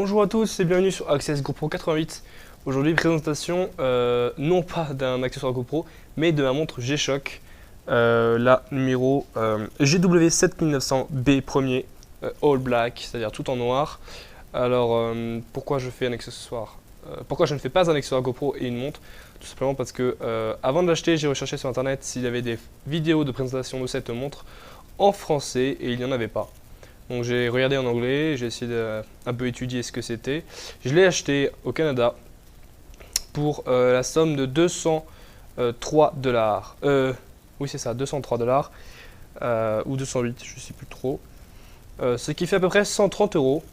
Bonjour à tous et bienvenue sur Access GoPro 88. Aujourd'hui, présentation non pas d'un accessoire GoPro, mais de ma montre G-Shock, la numéro GW7900B premier, all black, c'est-à-dire tout en noir. Alors, pourquoi je fais un accessoire pourquoi je ne fais pas un accessoire GoPro et une montre? Tout simplement parce que avant de l'acheter, j'ai recherché sur internet s'il y avait des vidéos de présentation de cette montre en français et il n'y en avait pas. Donc j'ai regardé en anglais, j'ai essayé de un peu étudier ce que c'était. Je l'ai acheté au Canada pour la somme de 203 dollars. Oui c'est ça, 203 dollars ou 208, je ne sais plus trop. Ce qui fait à peu près 130 euros.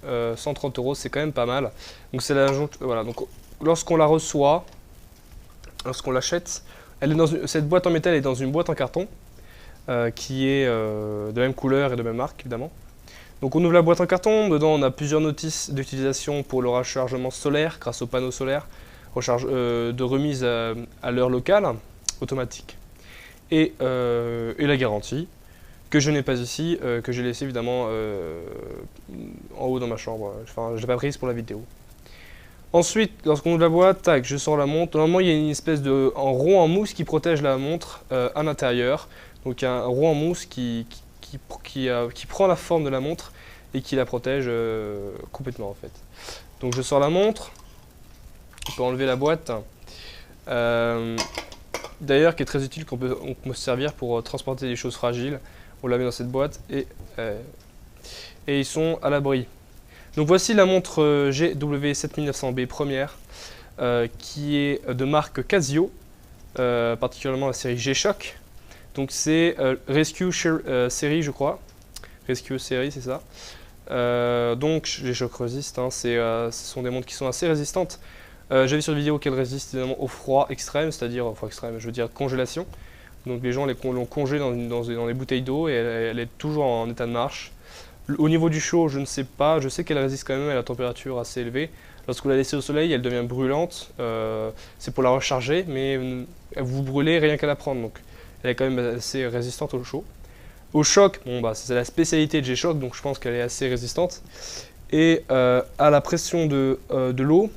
130 euros, c'est quand même pas mal. Donc c'est la voilà. Donc lorsqu'on la reçoit, lorsqu'on l'achète, cette boîte en métal est dans une boîte en carton. Qui est de même couleur et de même marque évidemment. Donc on ouvre la boîte en carton, dedans on a plusieurs notices d'utilisation pour le rechargement solaire grâce aux panneaux solaires, de remise à l'heure locale, automatique, et la garantie, que je n'ai pas ici, que j'ai laissé évidemment en haut dans ma chambre, enfin je l'ai pas prise pour la vidéo. Ensuite, lorsqu'on ouvre la boîte, tac, je sors la montre. Normalement, il y a une espèce de rond en mousse qui protège la montre à l'intérieur. Donc, il y a un rond en mousse qui prend la forme de la montre et qui la protège complètement en fait. Donc, je sors la montre. On peut enlever la boîte. D'ailleurs, qui est très utile, qu'on peut se servir pour transporter des choses fragiles. On la met dans cette boîte et ils sont à l'abri. Donc voici la montre GW7900B première qui est de marque Casio, particulièrement la série G-Shock. Donc c'est Rescue série je crois. Rescue série c'est ça. Donc G-Shock résiste, hein, ce sont des montres qui sont assez résistantes. J'ai vu sur une vidéo qu'elles résistent évidemment au froid extrême, c'est-à-dire au froid extrême, je veux dire congélation. Donc les gens l'ont congée dans des bouteilles d'eau et elle est toujours en état de marche. Au niveau du chaud, je ne sais pas. Je sais qu'elle résiste quand même à la température assez élevée. Lorsque vous la laissez au soleil, elle devient brûlante. C'est pour la recharger, mais vous brûlez rien qu'à la prendre. Donc, elle est quand même assez résistante au chaud. Au choc, bon, bah, c'est la spécialité de G-Shock, donc je pense qu'elle est assez résistante. Et à la pression de l'eau,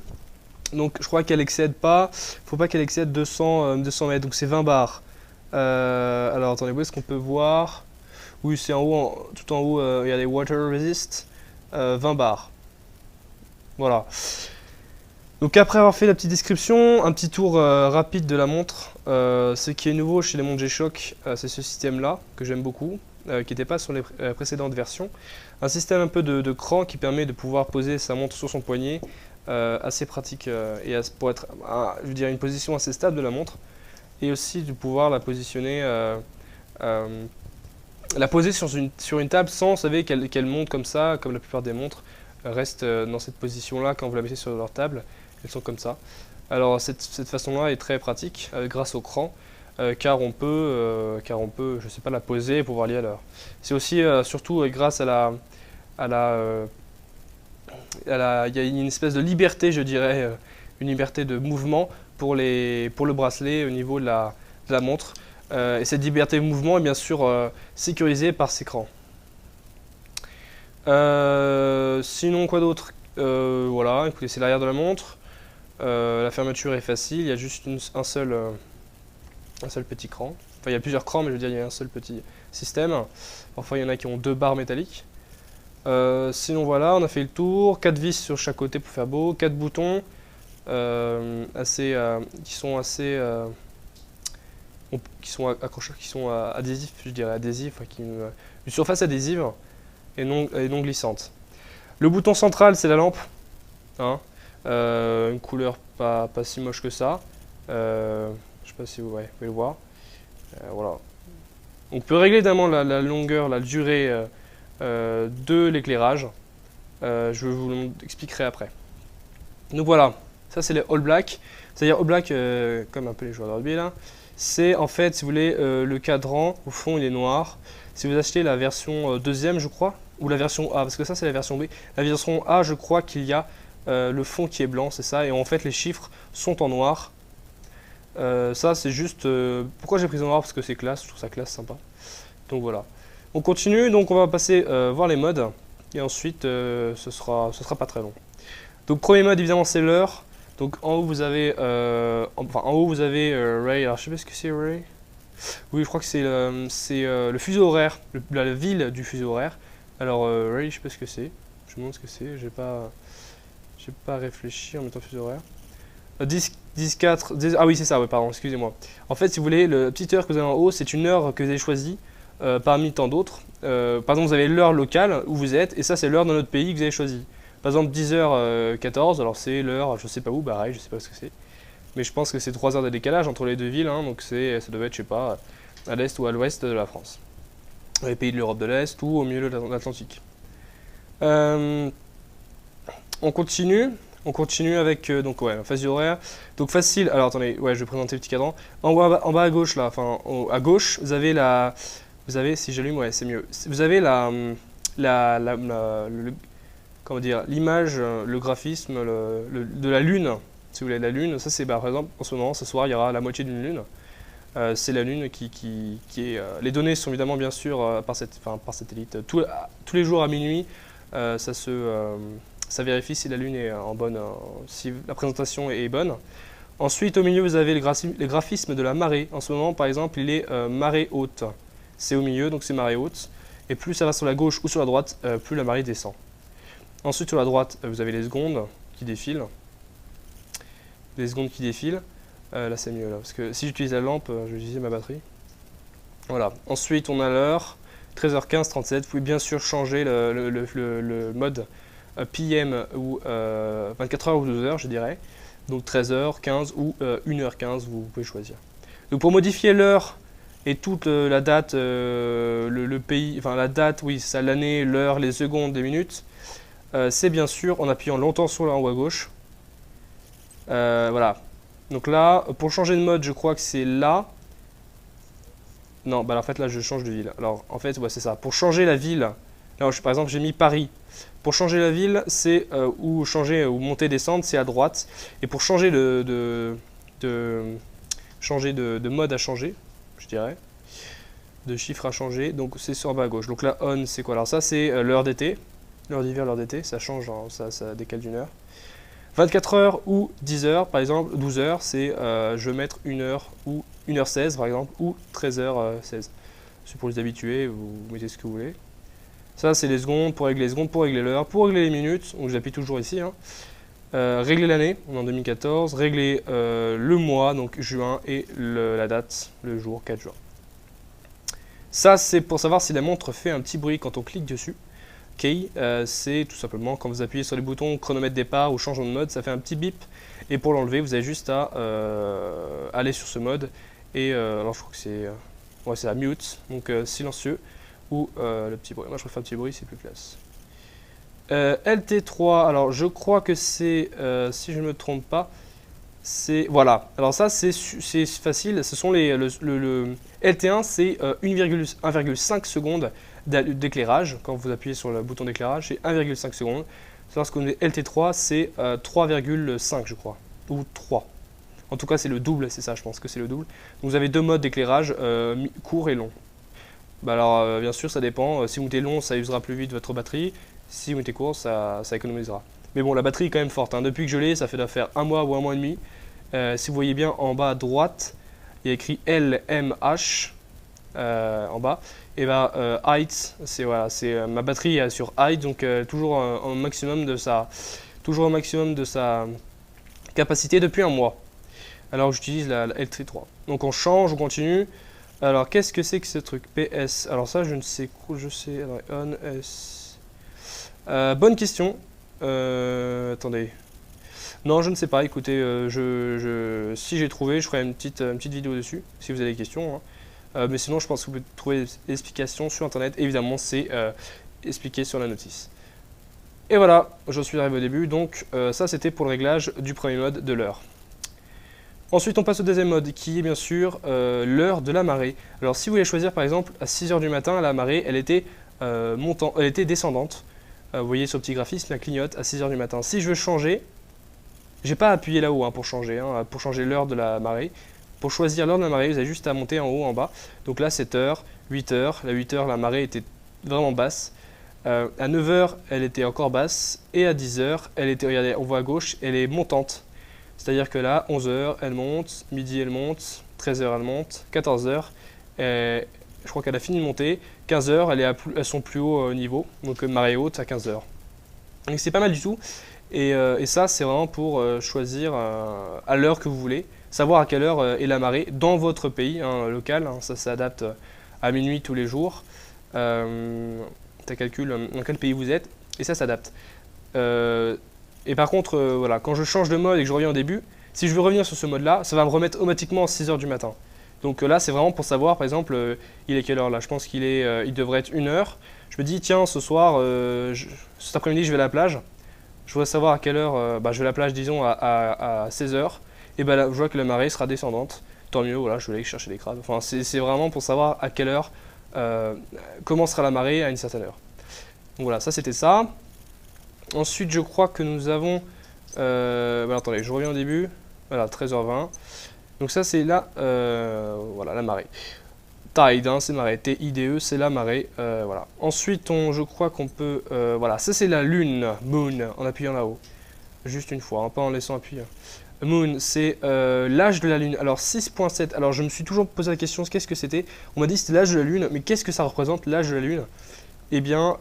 donc je crois qu'elle excède pas. Faut pas qu'elle excède 200 mètres. Donc c'est 20 bars. Alors attendez, où est-ce qu'on peut voir? Oui, c'est en haut, tout en haut, il y a les Water Resist, 20 bars. Voilà. Donc après avoir fait la petite description, un petit tour rapide de la montre. Ce qui est nouveau chez les montres G-Shock, c'est ce système-là, que j'aime beaucoup, qui n'était pas sur les précédentes versions. Un système un peu de cran qui permet de pouvoir poser sa montre sur son poignet, assez pratique et pour être, je veux dire, une position assez stable de la montre. Et aussi de pouvoir la positionner... la poser sur une table sans, vous savez, qu'elle monte comme ça, comme la plupart des montres restent dans cette position-là quand vous la mettez sur leur table. Elles sont comme ça. Alors cette façon-là est très pratique grâce au cran, car on peut, je sais pas, la poser et pouvoir lier à l'heure. C'est aussi surtout grâce il y a une espèce de liberté, je dirais, une liberté de mouvement pour le bracelet au niveau de la montre. Et cette liberté de mouvement est bien sûr sécurisée par ces crans. Sinon, quoi d'autre? Voilà, écoutez, c'est l'arrière de la montre. La fermeture est facile, il y a juste un seul petit cran. Enfin, il y a plusieurs crans, mais je veux dire, il y a un seul petit système. Parfois, il y en a qui ont 2 barres métalliques. Sinon, voilà, on a fait le tour. 4 vis sur chaque côté pour faire beau. 4 boutons qui sont assez... qui sont accrocheurs, qui sont adhésifs, je dirais adhésifs, une surface adhésive et non glissante. Le bouton central, c'est la lampe, hein, une couleur pas si moche que ça. Je sais pas si vous pouvez le voir. Voilà. On peut régler évidemment la longueur, la durée de l'éclairage. Je vous l'expliquerai après. Donc voilà, ça c'est les all black, c'est-à-dire all black comme un peu les joueurs de rugby là. C'est en fait, si vous voulez, le cadran, au fond il est noir. Si vous achetez la version deuxième, je crois, ou la version A, parce que ça c'est la version B. La version A, je crois qu'il y a le fond qui est blanc, c'est ça, et en fait les chiffres sont en noir. Ça c'est juste... pourquoi j'ai pris en noir? Parce que c'est classe, je trouve ça classe, sympa. Donc voilà. On continue, donc on va passer voir les modes. et ensuite ce sera pas très long. Donc premier mode évidemment c'est l'heure. Donc en haut vous avez Ray. Alors je sais pas ce que c'est Ray. Oui, je crois que c'est le fuseau horaire, la ville du fuseau horaire. Alors Ray, je sais pas ce que c'est. Je me demande ce que c'est. J'ai pas réfléchi en mettant fuseau horaire. 10-4, ah oui c'est ça, ouais, pardon, excusez-moi. En fait, si vous voulez, le petite heure que vous avez en haut, c'est une heure que vous avez choisie parmi tant d'autres. Par exemple, vous avez l'heure locale où vous êtes, et ça c'est l'heure dans notre pays que vous avez choisi. Par exemple, 10h14, alors c'est l'heure, je sais pas où, pareil, je sais pas ce que c'est. Mais je pense que c'est 3 heures de décalage entre les deux villes, hein, donc ça doit être, je sais pas, à l'est ou à l'ouest de la France. Les pays de l'Europe de l'Est ou au milieu de l'Atlantique. On continue. On continue avec donc ouais, la phase horaire. Donc facile. Alors attendez, ouais, je vais présenter le petit cadran. En bas à gauche là, enfin à gauche, vous avez si j'allume, ouais, c'est mieux. Vous avez comment dire, l'image, le graphisme de la lune. Si vous voulez la lune, ça c'est par exemple en ce moment, ce soir, il y aura la moitié d'une lune. C'est la lune qui est. Les données sont évidemment bien sûr par satellite. Tous les jours à minuit, ça vérifie si la lune est en bonne, si la présentation est bonne. Ensuite, au milieu, vous avez les graphismes de la marée. En ce moment, par exemple, il est marée haute. C'est au milieu, donc c'est marée haute. Et plus ça va sur la gauche ou sur la droite, plus la marée descend. Ensuite, sur la droite, vous avez les secondes qui défilent. Les secondes qui défilent. Là, c'est mieux, là, parce que si j'utilise la lampe, je vais utiliser ma batterie. Voilà. Ensuite, on a l'heure. 13h15, 37. Vous pouvez bien sûr changer le mode PM ou 24h ou 12h, je dirais. Donc 13h, 15 ou 1h15, vous pouvez choisir. Donc pour modifier l'heure et toute la date, le pays, enfin la date, oui, c'est ça, l'année, l'heure, les secondes, les minutes, c'est bien sûr en appuyant longtemps sur en haut à gauche. Voilà. Donc là, pour changer de mode, je crois que c'est là. Non, bah en fait là je change de ville. Alors en fait, ouais, c'est ça. Pour changer la ville, là, par exemple, j'ai mis Paris. Pour changer la ville, c'est ou changer ou monter, descendre, c'est à droite. Et pour changer de mode à changer, je dirais, de chiffre à changer, donc c'est sur bas à gauche. Donc là, on, c'est quoi? Alors ça, c'est l'heure d'été, l'heure d'hiver, l'heure d'été, ça change, hein, ça décale d'une heure. 24 heures ou 10 heures, par exemple, 12 heures, c'est je vais mettre 1 heure ou 1h16 par exemple, ou 13h16. C'est pour les habitués, vous mettez ce que vous voulez. Ça, c'est les secondes, pour régler les secondes, pour régler l'heure, pour régler les minutes, donc j'appuie toujours ici. Hein. Régler l'année, on est en 2014, régler le mois, donc juin, et la date, le jour, 4 juin. Ça, c'est pour savoir si la montre fait un petit bruit quand on clique dessus. Key, c'est tout simplement quand vous appuyez sur les boutons chronomètre départ ou changement de mode, ça fait un petit bip. Et pour l'enlever, vous avez juste à aller sur ce mode. Et alors je crois que c'est la mute, donc silencieux, ou le petit bruit. Moi je préfère le petit bruit, c'est plus classe. LT3, alors je crois que c'est, si je ne me trompe pas, c'est, voilà. Alors ça c'est facile, ce sont le LT1 c'est 1,5 secondes d'éclairage. Quand vous appuyez sur le bouton d'éclairage, c'est 1,5 secondes. Lorsqu'on est LT3, c'est 3,5 je crois, ou 3. En tout cas, c'est le double, c'est ça, je pense que c'est le double. Donc, vous avez deux modes d'éclairage, court et long. Bah alors, bien sûr, ça dépend. Si vous mettez long, ça usera plus vite votre batterie. Si vous mettez court, ça économisera. Mais bon, la batterie est quand même forte. Hein. Depuis que je l'ai, ça fait d'affaire un mois ou un mois et demi. Si vous voyez bien en bas à droite, il y a écrit LMH en bas. Et bah, height, c'est voilà, ma batterie est sur height, donc toujours un maximum de sa capacité depuis un mois. Alors j'utilise la LT3. Donc on change, on continue. Alors qu'est-ce que c'est que ce truc PS? Alors ça je ne sais quoi, je sais. Alors, on S. Bonne question. Attendez. Non je ne sais pas. Écoutez, si j'ai trouvé, je ferai une petite vidéo dessus. Si vous avez des questions. Hein. Mais sinon je pense que vous pouvez trouver des explications sur internet. Évidemment c'est expliqué sur la notice. Et voilà, je suis arrivé au début. Donc ça c'était pour le réglage du premier mode de l'heure. Ensuite, on passe au deuxième mode qui est bien sûr l'heure de la marée. Alors, si vous voulez choisir par exemple à 6 h du matin, la marée elle était descendante. Vous voyez sur le petit graphisme, la clignote à 6 h du matin. Si je veux changer, j'ai pas appuyé là-haut hein, pour changer l'heure de la marée. Pour choisir l'heure de la marée, vous avez juste à monter en haut, en bas. Donc là, 7 h, 8 h. La 8 h, la marée était vraiment basse. À 9 heures, elle était encore basse. Et à 10 heures, elle était, regardez, on voit à gauche, elle est montante. C'est-à-dire que là, 11 heures, elle monte. Midi, elle monte. 13 heures, elle monte. 14 heures, je crois qu'elle a fini de monter. 15 heures, elle est à son plus haut niveau. Donc marée haute à 15 heures. Donc c'est pas mal du tout. Et ça, c'est vraiment pour choisir à l'heure que vous voulez. Savoir à quelle heure est la marée dans votre pays local. Ça s'adapte à minuit tous les jours. Ça calcule dans quel pays vous êtes. Et ça s'adapte. Et par contre, voilà, quand je change de mode et que je reviens au début, si je veux revenir sur ce mode-là, ça va me remettre automatiquement à 6 heures du matin. Donc là, c'est vraiment pour savoir, par exemple, il est quelle heure là? Je pense il devrait être 1 heure. Je me dis, tiens, ce soir, cet après-midi, je vais à la plage. Je voudrais savoir à quelle heure je vais à la plage, disons, à 16 heures. Et ben là, je vois que la marée sera descendante. Tant mieux, voilà, je vais aller chercher des crabes. Enfin, c'est vraiment pour savoir à quelle heure, comment sera la marée à une certaine heure. Donc voilà, ça c'était ça. Ensuite, je crois que nous avons... attendez, je reviens au début. Voilà, 13h20. Donc ça, c'est là, voilà, la marée. Tide, c'est marée. T-I-D-E, c'est la marée. Voilà. Ensuite, je crois qu'on peut... voilà, ça c'est la lune, moon, en appuyant là-haut. Juste une fois, pas en laissant appuyer. Moon, c'est l'âge de la lune. Alors 6.7, alors je me suis toujours posé la question, qu'est-ce que c'était? On m'a dit c'était l'âge de la lune, mais qu'est-ce que ça représente l'âge de la lune? Eh bien,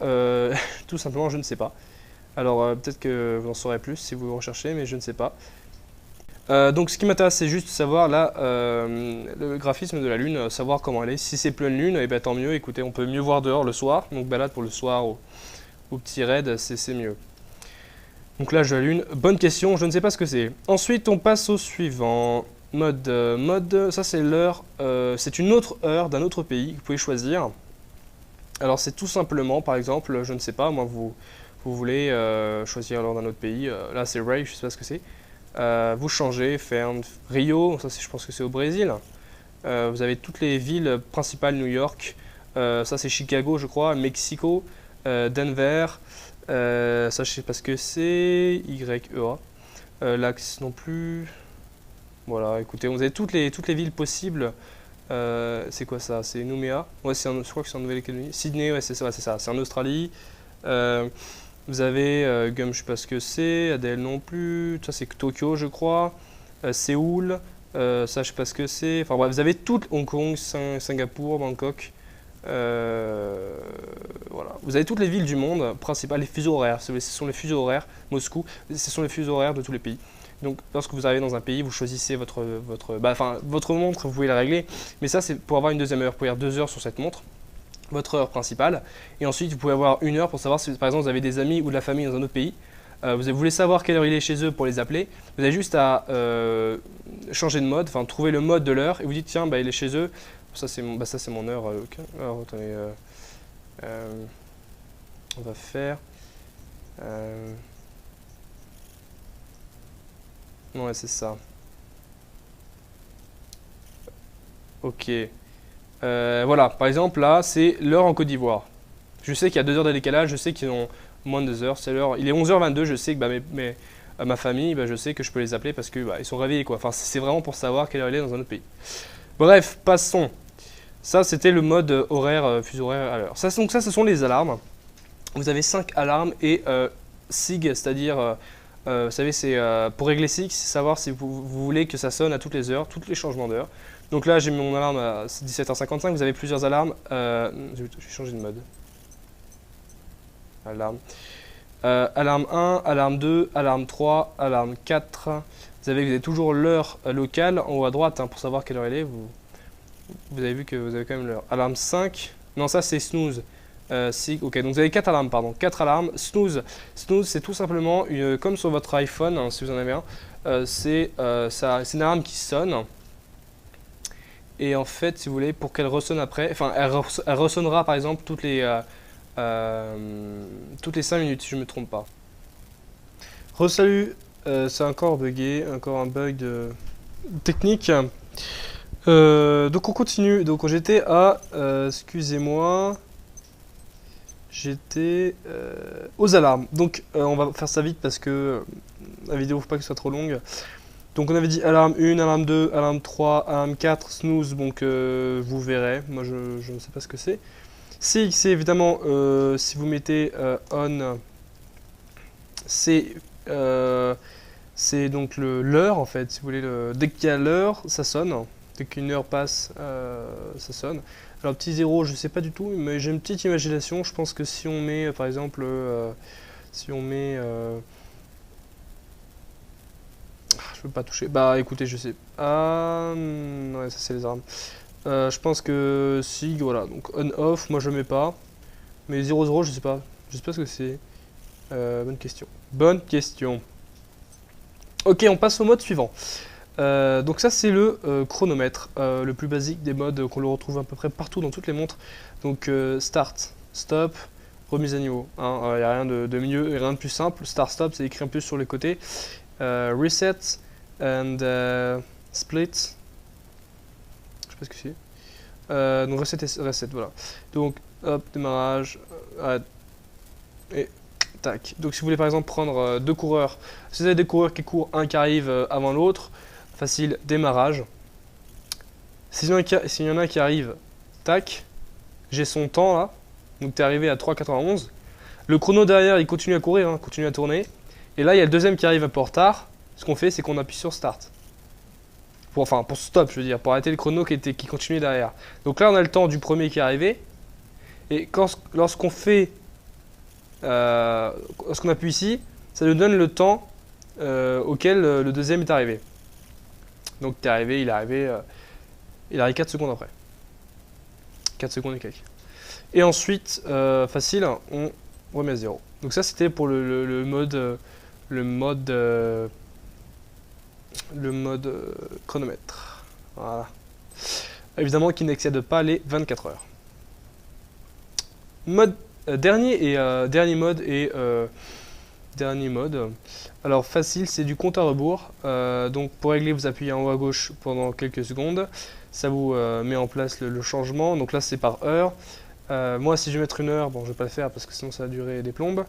tout simplement, je ne sais pas. Alors peut-être que vous en saurez plus si vous recherchez, mais je ne sais pas. Donc ce qui m'intéresse, c'est juste de savoir là, le graphisme de la lune, savoir comment elle est. Si c'est pleine lune, et ben, tant mieux, écoutez, on peut mieux voir dehors le soir. Donc balade pour le soir au petit raid, c'est mieux. Donc l'âge de la lune, bonne question, je ne sais pas ce que c'est. Ensuite, on passe au suivant. Mode, ça c'est l'heure, c'est une autre heure d'un autre pays que vous pouvez choisir. Alors c'est tout simplement, par exemple, je ne sais pas, moi vous voulez choisir l'heure d'un autre pays. Là c'est Ray, je ne sais pas ce que c'est. Vous changez, Rio, ça je pense que c'est au Brésil. Vous avez toutes les villes principales, New York, ça c'est Chicago je crois, Mexico, Denver, ça je sais pas ce que c'est, YEA, l'axe non plus. Voilà, écoutez, vous avez toutes les villes possibles. C'est quoi ça? C'est Nouméa. Ouais, je crois que c'est en Nouvelle-Calédonie. Sydney, ouais, c'est ça, c'est en Australie. Vous avez Gum, je sais pas ce que c'est. Adèle non plus. Ça, c'est Tokyo, je crois. Séoul. Ça, je sais pas ce que c'est. Enfin, bref, vous avez toutes. Hong Kong, Singapour, Bangkok. Voilà. Vous avez toutes les villes du monde principales, les fuseaux horaires. Ce sont les fuseaux horaires. Moscou, ce sont les fuseaux horaires de tous les pays. Donc, lorsque vous arrivez dans un pays, vous choisissez votre montre, vous pouvez la régler. Mais ça, c'est pour avoir une deuxième heure. Vous pouvez avoir 2 heures sur cette montre, votre heure principale. Et ensuite, vous pouvez avoir 1 heure pour savoir si, par exemple, vous avez des amis ou de la famille dans un autre pays. Vous voulez savoir quelle heure il est chez eux pour les appeler. Vous avez juste à changer de mode, enfin, trouver le mode de l'heure. Et vous dites, tiens, il est chez eux. Ça, c'est mon heure. Okay. Alors, attendez. On va faire... Ouais, c'est ça. Ok. Voilà, par exemple, là, c'est l'heure en Côte d'Ivoire. Je sais qu'il y a 2 heures de décalage, je sais qu'ils ont moins de 2 heures. C'est l'heure. Il est 11h22, je sais que ma famille, je sais que je peux les appeler parce que ils sont réveillés, quoi. Enfin, c'est vraiment pour savoir quelle heure il est dans un autre pays. Bref, passons. Ça, c'était le mode horaire, fuseau horaire à l'heure. Donc ça, ce sont les alarmes. Vous avez 5 alarmes et SIG, c'est-à-dire... vous savez, c'est pour régler SIG, c'est savoir si vous voulez que ça sonne à toutes les heures, tous les changements d'heure. Donc là, j'ai mon alarme à 17h55. Vous avez plusieurs alarmes. Je vais changer de mode. Alarme. Alarme 1, alarme 2, alarme 3, alarme 4. Vous avez toujours l'heure locale en haut à droite pour savoir quelle heure elle est. Vous avez vu que vous avez quand même l'heure. Alarme 5. Non, ça c'est snooze. Ok, donc vous avez 4 alarmes, pardon. 4 alarmes. Snooze, c'est tout simplement, comme sur votre iPhone, si vous en avez un, c'est une alarme qui sonne. Et en fait, si vous voulez, pour qu'elle ressonne après, enfin, elle ressonnera par exemple toutes les 5 minutes, si je ne me trompe pas. Re-salut, c'est encore bugué, encore un bug technique. Donc on continue, donc j'étais à, excusez-moi, j'étais aux alarmes. Donc on va faire ça vite parce que la vidéo ne faut pas que ce soit trop longue. Donc on avait dit alarme 1, alarme 2, alarme 3, alarme 4, snooze, donc vous verrez, moi je ne sais pas ce que c'est. CX, c'est évidemment, si vous mettez on, c'est donc l'heure en fait, si vous voulez, dès qu'il y a l'heure, ça sonne. Dès qu'une heure passe, ça sonne. Alors petit 0, je sais pas du tout, mais j'ai une petite imagination. Je pense que si on met, par exemple, si on met... je peux pas toucher. Bah écoutez, je sais. Ah, ouais, ça c'est les armes. Je pense que si, voilà. Donc on-off, moi je mets pas. Mais 0-0, je sais pas. Je sais pas ce que c'est. Bonne question. Bonne question. Ok, on passe au mode suivant. Donc ça c'est le chronomètre, le plus basique des modes qu'on le retrouve à peu près partout dans toutes les montres. Donc start, stop, remise à niveau. Il n'y a rien de mieux et rien de plus simple. Start, stop, c'est écrit un peu sur les côtés. Reset and split. Je sais pas ce que c'est. Donc reset et reset, voilà. Donc hop, démarrage, et tac. Donc si vous voulez par exemple prendre deux coureurs, si vous avez des coureurs qui courent, un qui arrive avant l'autre, facile, démarrage. S'il y en a qui arrive, tac, j'ai son temps là, donc tu es arrivé à 3,91. Le chrono derrière il continue à courir, hein, continue à tourner. Et là il y a le deuxième qui arrive un peu en retard. Ce qu'on fait c'est qu'on appuie sur start. Pour stop, je veux dire, pour arrêter le chrono qui continuait derrière. Donc là on a le temps du premier qui est arrivé. Et lorsqu'on fait, lorsqu'on appuie ici, ça nous donne le temps auquel le deuxième est arrivé. Donc il est arrivé 4 secondes après. 4 secondes et quelques. Et ensuite, facile, on remet à 0. Donc ça c'était pour le mode chronomètre. Voilà. Évidemment qui n'excède pas les 24 heures. Dernier mode. Alors facile, c'est du compte à rebours. Donc pour régler, vous appuyez en haut à gauche pendant quelques secondes. Ça vous met en place le changement. Donc là c'est par heure. Moi si je vais mettre une heure, bon je vais pas le faire parce que sinon ça va durer des plombes.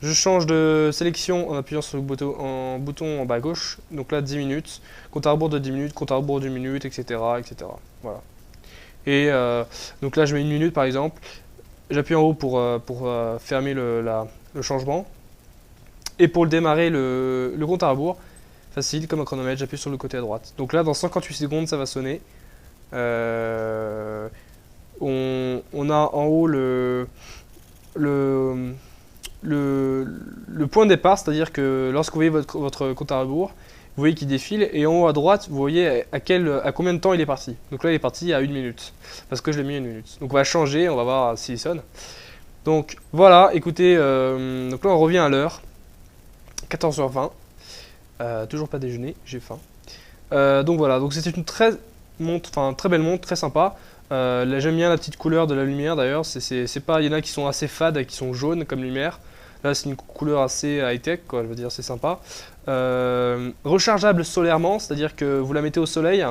Je change de sélection en appuyant sur le bouton en bas à gauche. Donc là 10 minutes. Compte à rebours de 10 minutes, compte à rebours de 1 minute, etc. etc. Voilà. Et donc là je mets 1 minute par exemple. J'appuie en haut pour fermer le changement. Et pour le démarrer, le compte à rebours, facile comme un chronomètre, j'appuie sur le côté à droite. Donc là, dans 58 secondes, ça va sonner. On a en haut le point de départ, c'est-à-dire que lorsque vous voyez votre compte à rebours, vous voyez qu'il défile, et en haut à droite, vous voyez à combien de temps il est parti. Donc là, il est parti à 1 minute, parce que je l'ai mis à 1 minute. Donc on va changer, on va voir s'il sonne. Donc voilà, écoutez, donc là on revient à l'heure, 14h20, toujours pas déjeuner, j'ai faim. Donc voilà, donc c'était une très belle montre, très sympa. Là j'aime bien la petite couleur de la lumière d'ailleurs, c'est pas, il y en a qui sont assez fades, qui sont jaunes comme lumière. Là c'est une couleur assez high-tech, quoi, je veux dire, c'est sympa. Rechargeable solairement, c'est-à-dire que vous la mettez au soleil,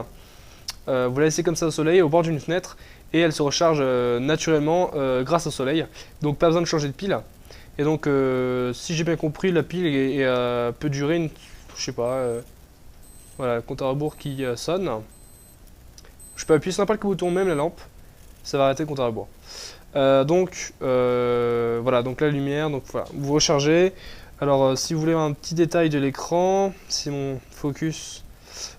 vous la laissez comme ça au soleil, au bord d'une fenêtre, et elle se recharge naturellement grâce au soleil. Donc pas besoin de changer de pile. Et donc si j'ai bien compris, la pile peut durer, je sais pas, voilà, compte à rebours qui sonne. Je peux appuyer sur n'importe quel bouton, même la lampe, ça va arrêter le compte à rebours. Voilà, donc la lumière, donc voilà, vous rechargez. Alors si vous voulez un petit détail de l'écran, si mon focus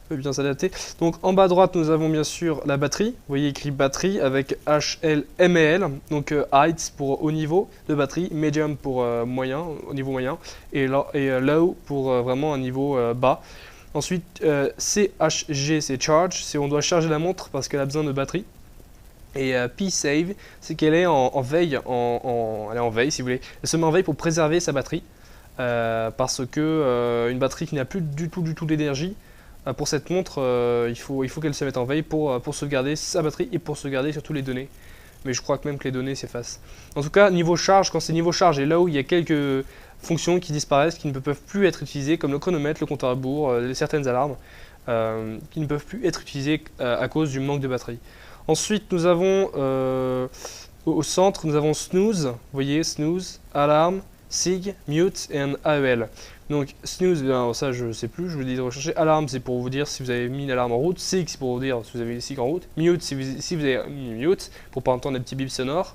peut bien s'adapter. Donc en bas à droite, nous avons bien sûr la batterie. Vous voyez écrit batterie avec HL/ML, donc height pour haut niveau de batterie, medium pour moyen, au niveau moyen, et low pour vraiment un niveau bas. Ensuite, CHG, c'est charge, c'est on doit charger la montre parce qu'elle a besoin de batterie. Et P-Save, c'est qu'elle est en veille, elle est en veille si vous voulez. Elle se met en veille pour préserver sa batterie, parce que une batterie qui n'a plus du tout d'énergie, pour cette montre, il faut qu'elle se mette en veille pour sauvegarder sa batterie et pour sauvegarder surtout les données. Mais je crois que même que les données s'effacent. En tout cas, niveau charge, quand c'est niveau charge et là où il y a quelques fonctions qui disparaissent, qui ne peuvent plus être utilisées, comme le chronomètre, le compte à rebours, certaines alarmes, qui ne peuvent plus être utilisées à cause du manque de batterie. Ensuite, nous avons au centre, nous avons snooze, vous voyez, snooze, alarme, sig, mute et un AEL. Donc snooze, ben, ça je sais plus, je vous dis de rechercher. Alarme, c'est pour vous dire si vous avez mis une alarme en route. Sick, c'est pour vous dire si vous avez mis sick en route. Mute, si vous avez mis mute, pour pas entendre des petits bips sonores.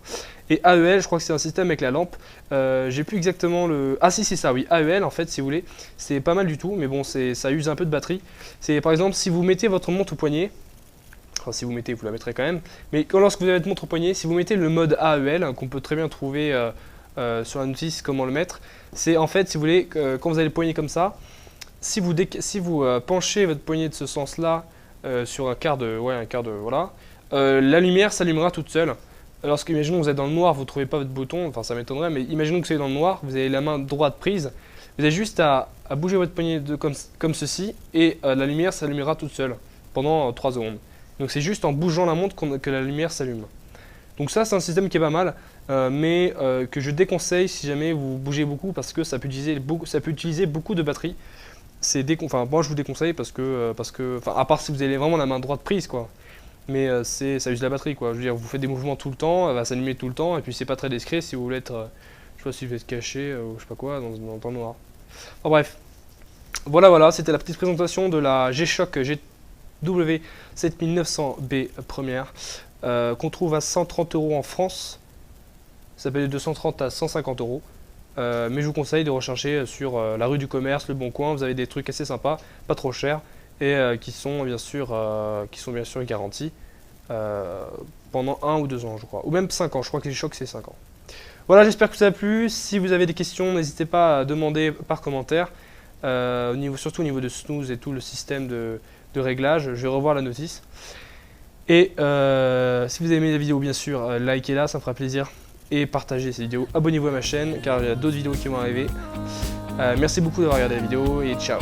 Et AEL, je crois que c'est un système avec la lampe. J'ai plus exactement le... Ah si, c'est ça, oui. AEL, en fait, si vous voulez, c'est pas mal du tout, mais bon, ça use un peu de batterie. C'est par exemple, si vous mettez votre montre au poignet, enfin si vous mettez, vous la mettrez quand même, mais lorsque vous avez votre montre au poignet, si vous mettez le mode AEL, hein, qu'on peut très bien trouver sur la notice comment le mettre, c'est en fait, si vous voulez, quand vous avez le poignet comme ça, si vous penchez votre poignet de ce sens-là sur un quart de, voilà, la lumière s'allumera toute seule. Lorsque, imaginons que vous êtes dans le noir, vous ne trouvez pas votre bouton, enfin ça m'étonnerait, mais imaginons que vous êtes dans le noir, vous avez la main droite prise, vous avez juste à bouger votre poignet comme ceci, et la lumière s'allumera toute seule pendant 3 secondes. Donc c'est juste en bougeant la montre que la lumière s'allume. Donc ça c'est un système qui est pas mal, mais que je déconseille si jamais vous bougez beaucoup, parce que ça peut utiliser beaucoup de batterie. Enfin moi je vous déconseille parce que à part si vous avez vraiment la main droite prise quoi. Mais ça use la batterie quoi. Je veux dire, vous faites des mouvements tout le temps, elle va s'allumer tout le temps, et puis c'est pas très discret si vous voulez être, je sais pas si vous êtes caché ou je sais pas quoi dans le temps noir. Enfin bref, voilà, c'était la petite présentation de la G-Shock GW7900B première qu'on trouve à 130 € en France. Ça peut être de 230 à 150 €. Mais je vous conseille de rechercher sur la rue du commerce, le Bon Coin. Vous avez des trucs assez sympas, pas trop chers, et qui sont bien sûr garantis pendant 1 ou 2 ans je crois, ou même 5 ans, je crois que les chocs c'est 5 ans. Voilà, j'espère que ça a plu. Si vous avez des questions, n'hésitez pas à demander par commentaire, surtout au niveau de snooze et tout le système de réglage. Je vais revoir la notice. Et si vous avez aimé la vidéo, bien sûr, likez-la, ça me fera plaisir. Et partagez cette vidéo, abonnez-vous à ma chaîne car il y a d'autres vidéos qui vont arriver. Merci beaucoup d'avoir regardé la vidéo et ciao.